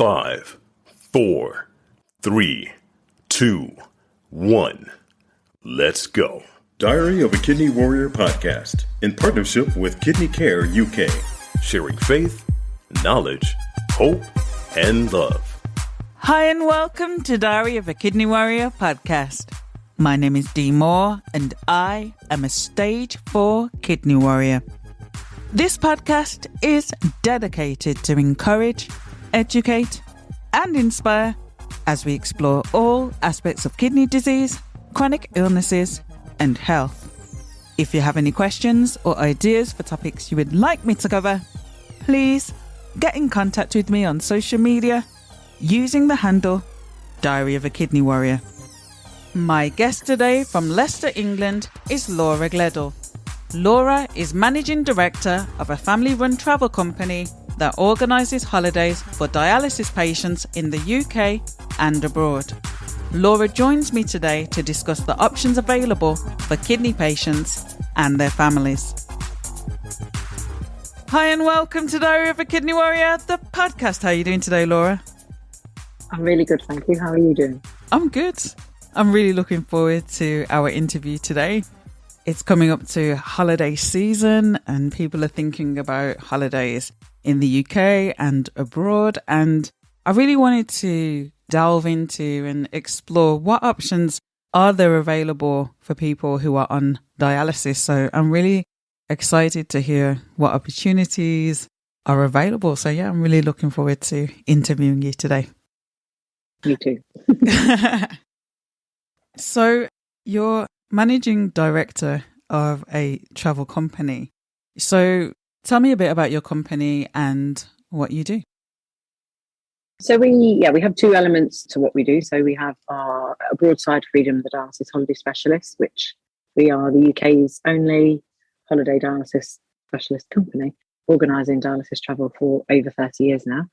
5, 4, 3, 2, 1. Let's go. Diary of a Kidney Warrior podcast in partnership with Kidney Care UK, sharing faith, knowledge, hope, and love. Hi and welcome to Diary of a Kidney Warrior podcast. My name is Dee Moore and I am a stage 4 kidney warrior. This podcast is dedicated to encourage, educate, and inspire as we explore all aspects of kidney disease, chronic illnesses, and health. If you have any questions or ideas for topics you would like me to cover, please get in contact with me on social media using the handle Diary of a Kidney Warrior. My guest today from Leicester, England is Laura Gleadell. Laura is Managing Director of a family-run travel company that organises holidays for dialysis patients in the UK and abroad. Laura joins me today to discuss the options available for kidney patients and their families. Hi and welcome to Diary of a Kidney Warrior, the podcast. How are you doing today, Laura? I'm really good, thank you. How are you doing? I'm good. I'm really looking forward to our interview today. It's coming up to holiday season and people are thinking about holidays in the UK and abroad. And I really wanted to delve into and explore what options are there available for people who are on dialysis. So I'm really excited to hear what opportunities are available. So yeah, I'm really looking forward to interviewing you today. Me too. So you're Managing Director of a travel company. So tell me a bit about your company and what you do. So we have two elements to what we do. So we have our Broadside Freedom, the dialysis holiday specialist, which we are the UK's only holiday dialysis specialist company, organising dialysis travel for over 30 years now.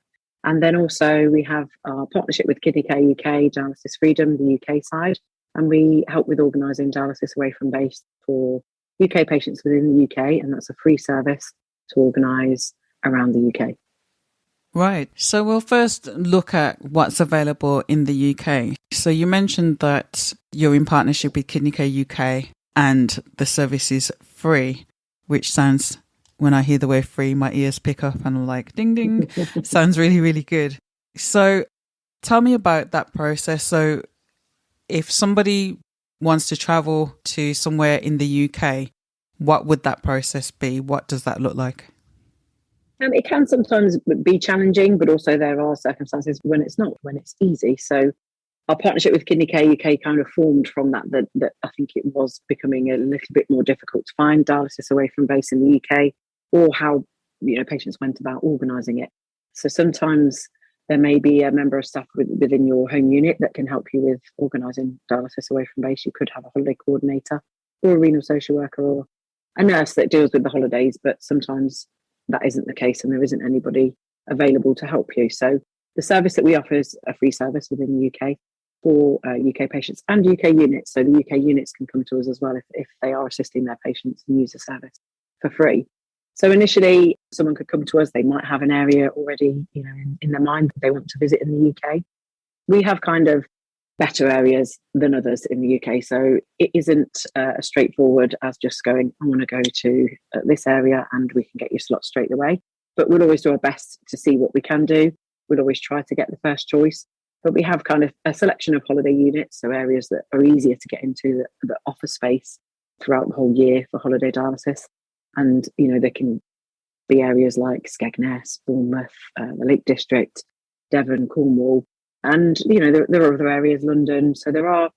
And then also we have our partnership with Kidney Care UK, Dialysis Freedom, the UK side, and we help with organising dialysis away from base for UK patients within the UK, and that's a free service to organise around the UK. Right. So we'll first look at what's available in the UK. So you mentioned that you're in partnership with Kidney Care UK and the service is free, which sounds, when I hear the word free, my ears pick up and I'm like, ding, ding. Sounds really, really good. So tell me about that process. So if somebody wants to travel to somewhere in the UK, what would that process be? What does that look like? It can sometimes be challenging, but also there are circumstances when it's not, when it's easy. So our partnership with Kidney Care UK kind of formed from that I think it was becoming a little bit more difficult to find dialysis away from base in the UK, or how patients went about organising it. So sometimes there may be a member of staff within your home unit that can help you with organising dialysis away from base. You could have a holiday coordinator or a renal social worker or a nurse that deals with the holidays, but sometimes that isn't the case and there isn't anybody available to help you. So the service that we offer is a free service within the UK for UK patients and UK units. So the UK units can come to us as well if they are assisting their patients and use the service for free. So initially, someone could come to us. They might have an area already, in their mind that they want to visit in the UK. We have kind of better areas than others in the UK. So it isn't as straightforward as just going, I want to go to this area and we can get you slots straight away. But we'll always do our best to see what we can do. We'll always try to get the first choice. But we have kind of a selection of holiday units, so areas that are easier to get into that offer space throughout the whole year for holiday dialysis. And, there can be areas like Skegness, Bournemouth, the Lake District, Devon, Cornwall. And, there are other areas, London. So there are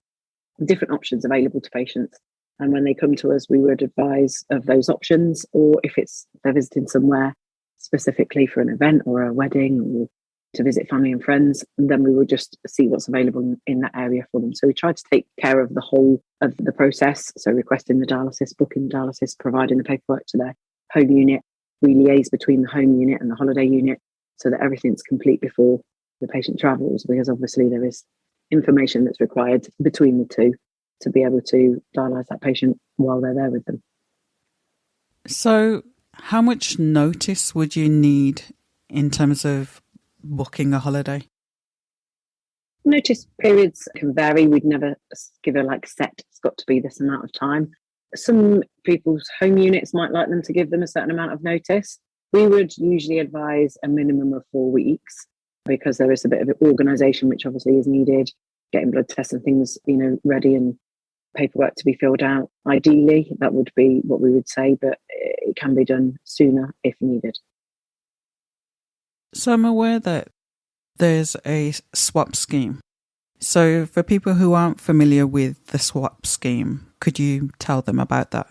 different options available to patients. And when they come to us, we would advise of those options. Or if they're visiting somewhere specifically for an event or a wedding or to visit family and friends, and then we will just see what's available in that area for them. So we try to take care of the whole of the process. So requesting the dialysis, booking the dialysis, providing the paperwork to their home unit. We liaise between the home unit and the holiday unit so that everything's complete before the patient travels, because obviously there is information that's required between the two to be able to dialyse that patient while they're there with them. So how much notice would you need in terms of booking a holiday? Notice periods can vary. We'd never give a set, it's got to be this amount of time. Some people's home units might like them to give them a certain amount of notice. We would usually advise a minimum of 4 weeks because there is a bit of organisation which obviously is needed, getting blood tests and things, ready and paperwork to be filled out. Ideally, that would be what we would say, but it can be done sooner if needed. So I'm aware that there's a swap scheme. So for people who aren't familiar with the swap scheme, could you tell them about that?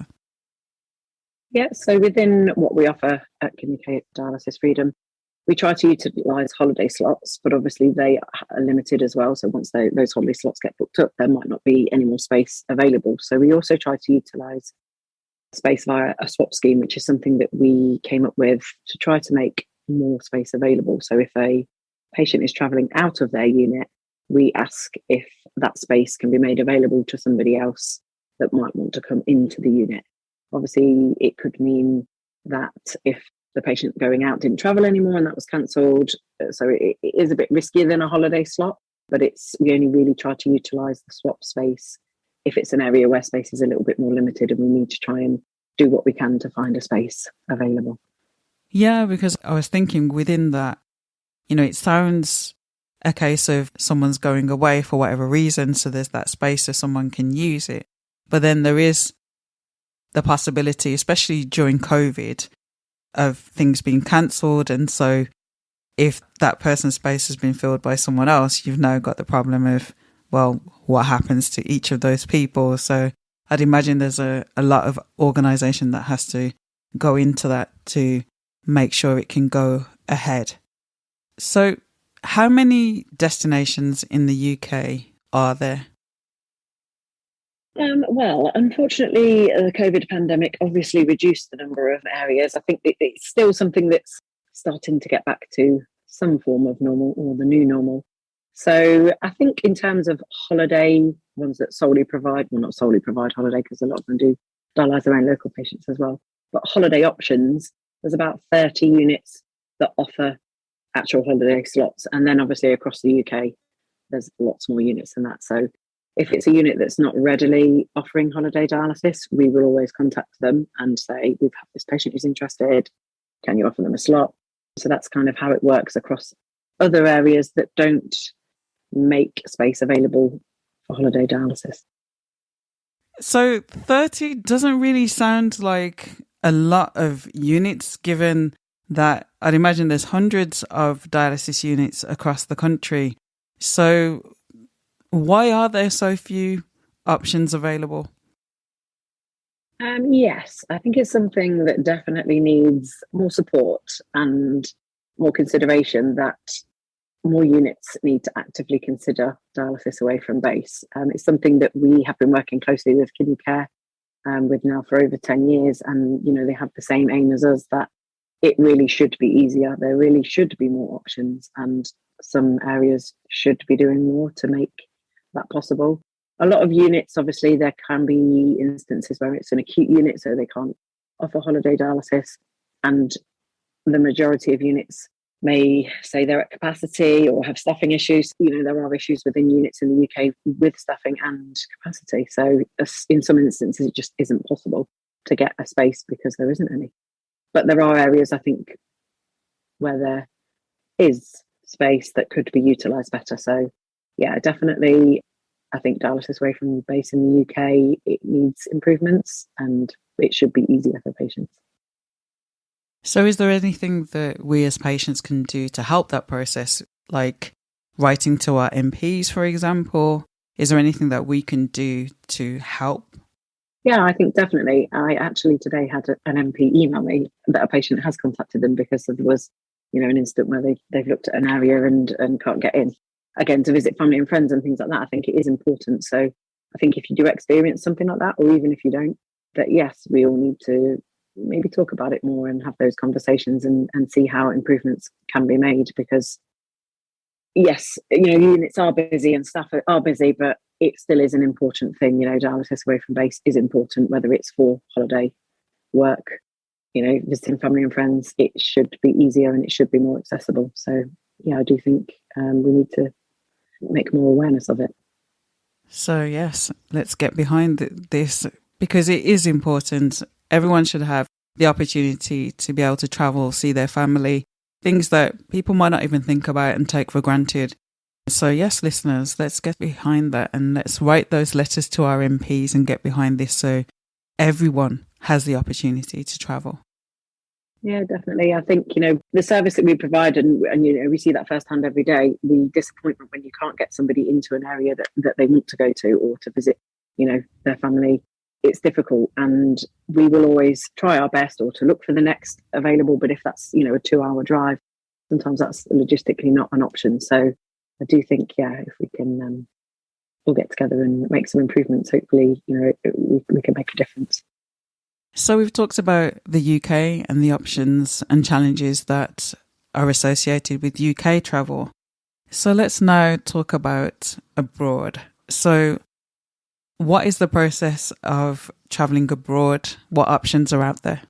Yeah, so within what we offer at Kidney Care Dialysis Freedom, we try to utilise holiday slots, but obviously they are limited as well. So once those holiday slots get booked up, there might not be any more space available. So we also try to utilise space via a swap scheme, which is something that we came up with to try to make more space available. So if a patient is travelling out of their unit, we ask if that space can be made available to somebody else that might want to come into the unit. Obviously, it could mean that if the patient going out didn't travel anymore and that was cancelled, so it is a bit riskier than a holiday slot, but we only really try to utilise the swap space if it's an area where space is a little bit more limited and we need to try and do what we can to find a space available. Yeah, because I was thinking within that, it sounds a case of someone's going away for whatever reason, so there's that space so someone can use it. But then there is the possibility, especially during COVID, of things being cancelled. And so if that person's space has been filled by someone else, you've now got the problem of, well, what happens to each of those people? So I'd imagine there's a lot of organisation that has to go into that to make sure it can go ahead. So how many destinations in the UK are there? Well, unfortunately, the COVID pandemic obviously reduced the number of areas. I think it's still something that's starting to get back to some form of normal or the new normal. So I think in terms of holiday, ones that solely provide, well, not solely provide holiday because a lot of them do dialyse their own local patients as well, but holiday options, there's about 30 units that offer actual holiday slots. And then obviously across the UK, there's lots more units than that. So if it's a unit that's not readily offering holiday dialysis, we will always contact them and say, we've had this patient who's interested, can you offer them a slot? So that's kind of how it works across other areas that don't make space available for holiday dialysis. So 30 doesn't really sound like a lot of units, given that I'd imagine there's hundreds of dialysis units across the country. So why are there so few options available? Yes, I think it's something that definitely needs more support and more consideration, that more units need to actively consider dialysis away from base. It's something that we have been working closely with Kidney Care with now for over 10 years. And, they have the same aim as us, that it really should be easier. There really should be more options, and some areas should be doing more to make that possible. A lot of units, obviously, there can be instances where it's an acute unit, so they can't offer holiday dialysis. And the majority of units may say they're at capacity or have staffing issues. There are issues within units in the UK with staffing and capacity. So in some instances, it just isn't possible to get a space because there isn't any. But there are areas, I think, where there is space that could be utilised better. So, yeah, definitely, I think dialysis away from base in the UK, it needs improvements and it should be easier for patients. So is there anything that we as patients can do to help that process, like writing to our MPs, for example? Is there anything that we can do to help? Yeah, I think definitely. I actually today had an MP email me that a patient has contacted them because there was, an incident where they've looked at an area and can't get in. Again, to visit family and friends and things like that, I think it is important. So I think if you do experience something like that, or even if you don't, that yes, we all need to maybe talk about it more and have those conversations and see how improvements can be made. Because yes, units are busy and staff are busy, but it still is an important thing. Dialysis away from base is important, whether it's for holiday work, visiting family and friends. It should be easier and it should be more accessible. So yeah, I do think we need to make more awareness of it. So yes, let's get behind this because it is important. Everyone should have the opportunity to be able to travel, see their family, things that people might not even think about and take for granted. So yes, listeners, let's get behind that and let's write those letters to our MPs and get behind this so everyone has the opportunity to travel. Yeah, definitely. I think, the service that we provide and we see that firsthand every day, the disappointment when you can't get somebody into an area that they want to go to or to visit, their family, it's difficult. And we will always try our best or to look for the next available. But if that's, a 2-hour drive, sometimes that's logistically not an option. So I do think, if we can all get together and make some improvements, hopefully, we can make a difference. So we've talked about the UK and the options and challenges that are associated with UK travel. So let's now talk about abroad. So what is the process of travelling abroad? What options are out there?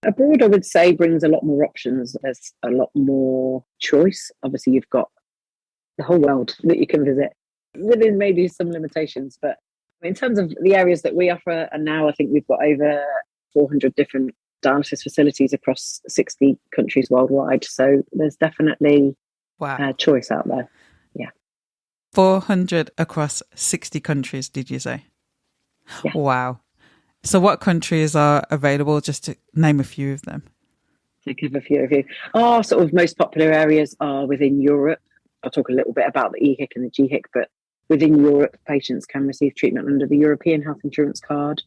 Abroad, I would say, brings a lot more options. There's a lot more choice. Obviously, you've got the whole world that you can visit within maybe some limitations, but in terms of the areas that we offer, and now I think we've got over 400 different dialysis facilities across 60 countries worldwide. So there's definitely choice out there. Yeah. 400 across 60 countries, did you say? Yeah. Wow. So what countries are available, just to name a few of them? To give a few of you. Our sort of most popular areas are within Europe. I'll talk a little bit about the EHIC and the GHIC, but within Europe, patients can receive treatment under the European Health Insurance Card,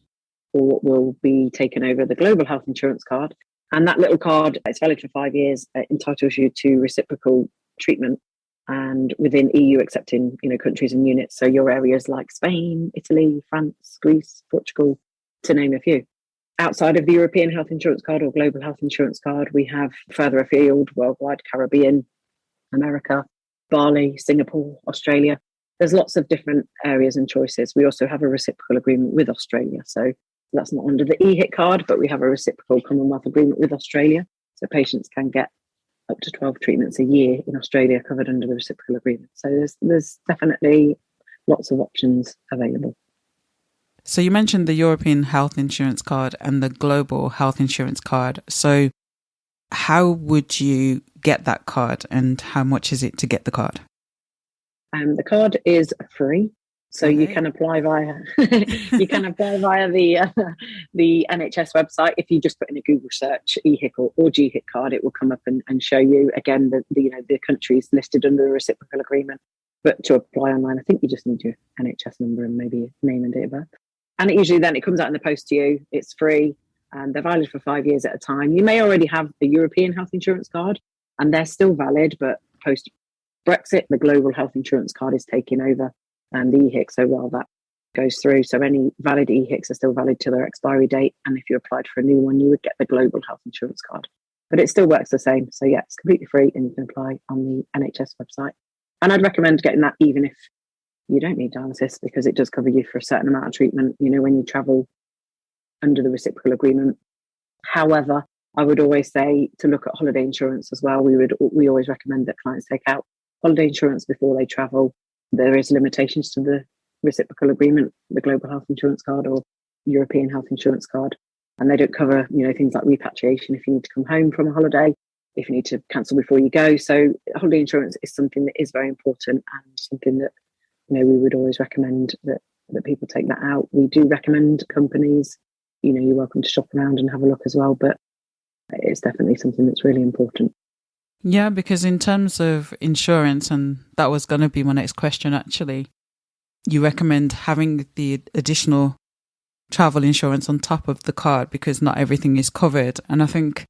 or what will be taken over the Global Health Insurance Card. And that little card, it's valid for 5 years, entitles you to reciprocal treatment, and within EU accepting, countries and units. So your areas like Spain, Italy, France, Greece, Portugal, to name a few. Outside of the European Health Insurance Card or Global Health Insurance Card, we have further afield, worldwide, Caribbean, America, Bali, Singapore, Australia. There's lots of different areas and choices. We also have a reciprocal agreement with Australia. So that's not under the EHIC card, but we have a reciprocal Commonwealth agreement with Australia. So patients can get up to 12 treatments a year in Australia covered under the reciprocal agreement. So there's definitely lots of options available. So you mentioned the European Health Insurance Card and the Global Health Insurance Card. So how would you get that card and how much is it to get the card? The card is free, so you can apply via the NHS website. If you just put in a Google search EHIC or GHIC card, it will come up and show you again the countries listed under the reciprocal agreement. But to apply online, I think you just need your NHS number and maybe name and date of birth. And it comes out in the post to you. It's free, and they're valid for 5 years at a time. You may already have the European Health Insurance Card, and they're still valid, but post Brexit, the Global Health Insurance Card is taking over and the EHIC. So while that goes through, so any valid EHICs are still valid to their expiry date. And if you applied for a new one, you would get the Global Health Insurance Card. But it still works the same. So yeah, it's completely free and you can apply on the NHS website. And I'd recommend getting that even if you don't need dialysis, because it does cover you for a certain amount of treatment, when you travel under the reciprocal agreement. However, I would always say to look at holiday insurance as well. We always recommend that clients take out holiday insurance before they travel. There is limitations to the reciprocal agreement, the Global Health Insurance Card or European Health Insurance Card, and they don't cover things like repatriation if you need to come home from a holiday, if you need to cancel before you go. So holiday insurance is something that is very important and something that we would always recommend that people take that out. We do recommend companies, you're welcome to shop around and have a look as well, but it's definitely something that's really important. Yeah, because in terms of insurance, and that was going to be my next question actually, you recommend having the additional travel insurance on top of the card because not everything is covered. And I think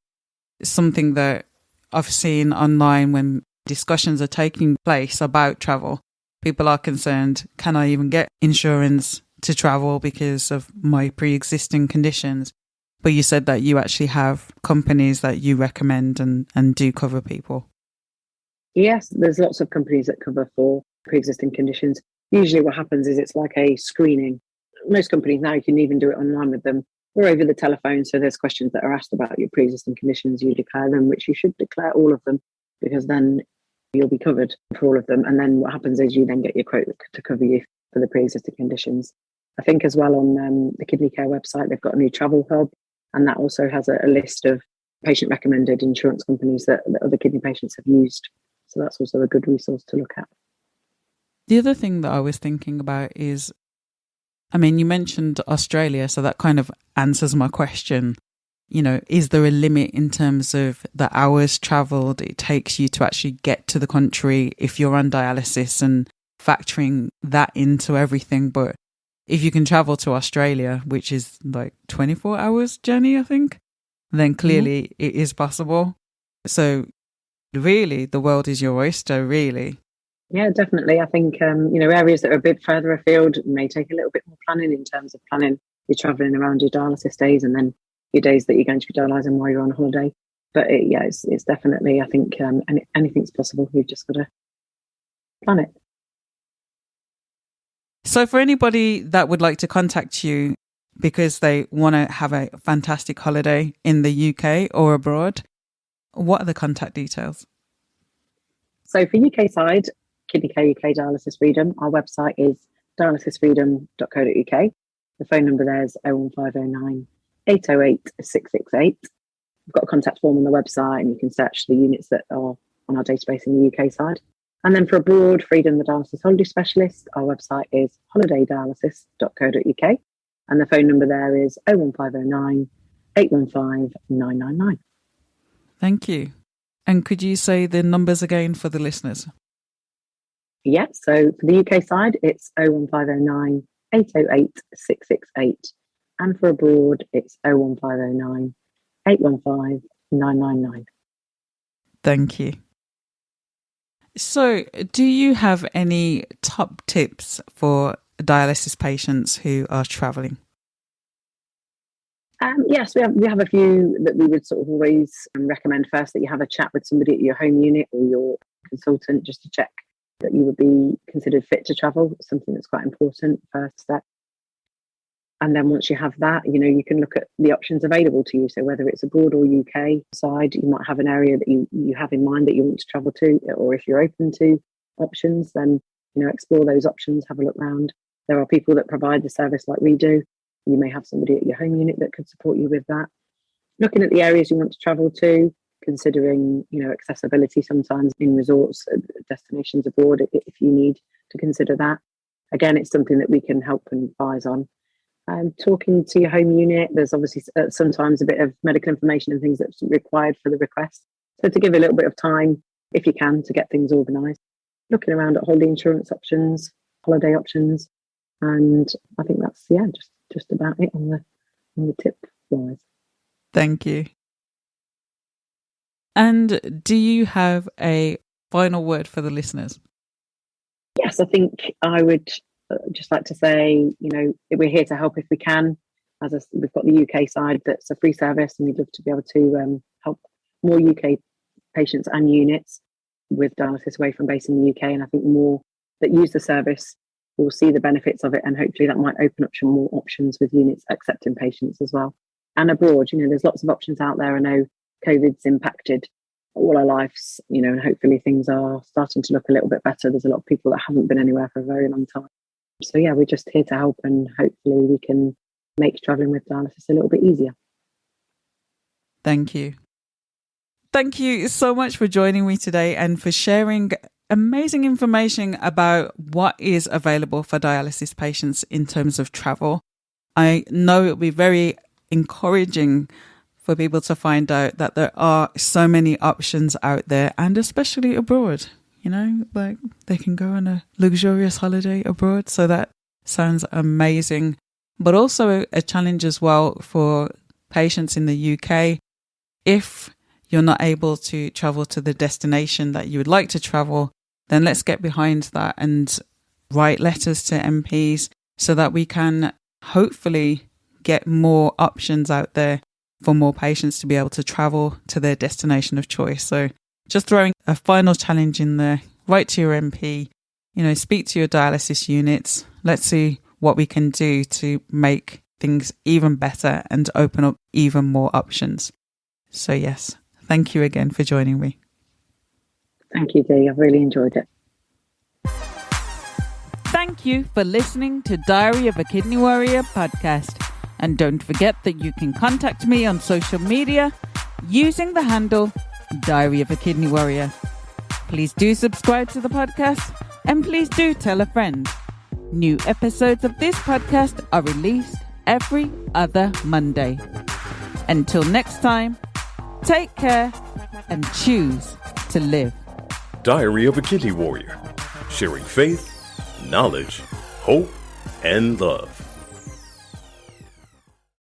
it's something that I've seen online when discussions are taking place about travel. People are concerned, can I even get insurance to travel because of my pre-existing conditions? But you said that you actually have companies that you recommend and do cover people. Yes, there's lots of companies that cover for pre-existing conditions. Usually what happens is it's like a screening. Most companies now, you can even do it online with them or over the telephone. So there's questions that are asked about your pre-existing conditions. You declare them, which you should declare all of them. because then you'll be covered for all of them. And then what happens is you then get your quote to cover you for the pre-existing conditions. I think as well on the Kidney Care website, they've got a new travel hub, and that also has a list of patient recommended insurance companies that other kidney patients have used. So that's also a good resource to look at. The other thing that I was thinking about is, I mean, you mentioned Australia, so that kind of answers my question. You know, is there a limit in terms of the hours travelled it takes you to actually get to the country if you're on dialysis, and factoring that into everything? But if you can travel to Australia, which is like 24 hours journey, I think, then clearly it is possible. So really, the world is your oyster, really. Yeah, definitely. I think, areas that are a bit further afield may take a little bit more planning in terms of planning your travelling around your dialysis days and then your days that you're going to be dialysing while you're on holiday. But it's definitely, I think, anything's possible. You've just got to plan it. So for anybody that would like to contact you because they want to have a fantastic holiday in the UK or abroad, what are the contact details? So for UK side, Kidney Care UK Dialysis Freedom, our website is dialysisfreedom.co.uk. The phone number there is 01509 808 668. We've got a contact form on the website, and you can search the units that are on our database in the UK side. And then for abroad, Freedom, the dialysis holiday specialist, our website is holidaydialysis.co.uk. And the phone number there is 01509 815 999. Thank you. And could you say the numbers again for the listeners? Yeah, so for the UK side, it's 01509 808 668. And for abroad, it's 01509 815 999. Thank you. So, do you have any top tips for dialysis patients who are travelling? Yes, we have a few that we would sort of always recommend. First, that you have a chat with somebody at your home unit or your consultant just to check that you would be considered fit to travel. Something that's quite important, first step. And then once you have that, you can look at the options available to you. So whether it's abroad or UK side, you might have an area that you have in mind that you want to travel to, or if you're open to options, then, explore those options, have a look round. There are people that provide the service like we do. You may have somebody at your home unit that could support you with that. Looking at the areas you want to travel to, considering, accessibility sometimes in resorts, destinations abroad, if you need to consider that. Again, it's something that we can help and advise on. Talking to your home unit, there's obviously sometimes a bit of medical information and things that's required for the request. So to give a little bit of time, if you can, to get things organised. Looking around at holiday insurance options, holiday options, and I think that's just about it on the tip wise. Thank you. And do you have a final word for the listeners? Yes, I think I would just like to say, we're here to help if we can. We've got the UK side that's a free service, and we'd love to be able to help more UK patients and units with dialysis away from base in the UK. And I think more that use the service will see the benefits of it, and hopefully that might open up some more options with units accepting patients as well. And abroad, there's lots of options out there. I know COVID's impacted all our lives, and hopefully things are starting to look a little bit better. There's a lot of people that haven't been anywhere for a very long time. So yeah, we're just here to help, and hopefully we can make travelling with dialysis a little bit easier. Thank you. Thank you so much for joining me today and for sharing amazing information about what is available for dialysis patients in terms of travel. I know it'll be very encouraging for people to find out that there are so many options out there, and especially abroad. Like they can go on a luxurious holiday abroad. So that sounds amazing. But also a challenge as well for patients in the UK. If you're not able to travel to the destination that you would like to travel, then let's get behind that and write letters to MPs so that we can hopefully get more options out there for more patients to be able to travel to their destination of choice. So just throwing a final challenge in there, write to your MP, speak to your dialysis units. Let's see what we can do to make things even better and open up even more options. So yes, thank you again for joining me. Thank you, Dee. I've really enjoyed it. Thank you for listening to Diary of a Kidney Warrior podcast. And don't forget that you can contact me on social media using the handle Diary of a Kidney Warrior. Please do subscribe to the podcast and please do tell a friend. New episodes of this podcast are released every other Monday. Until next time, take care and choose to live. Diary of a Kidney Warrior, sharing faith, knowledge, hope, and love.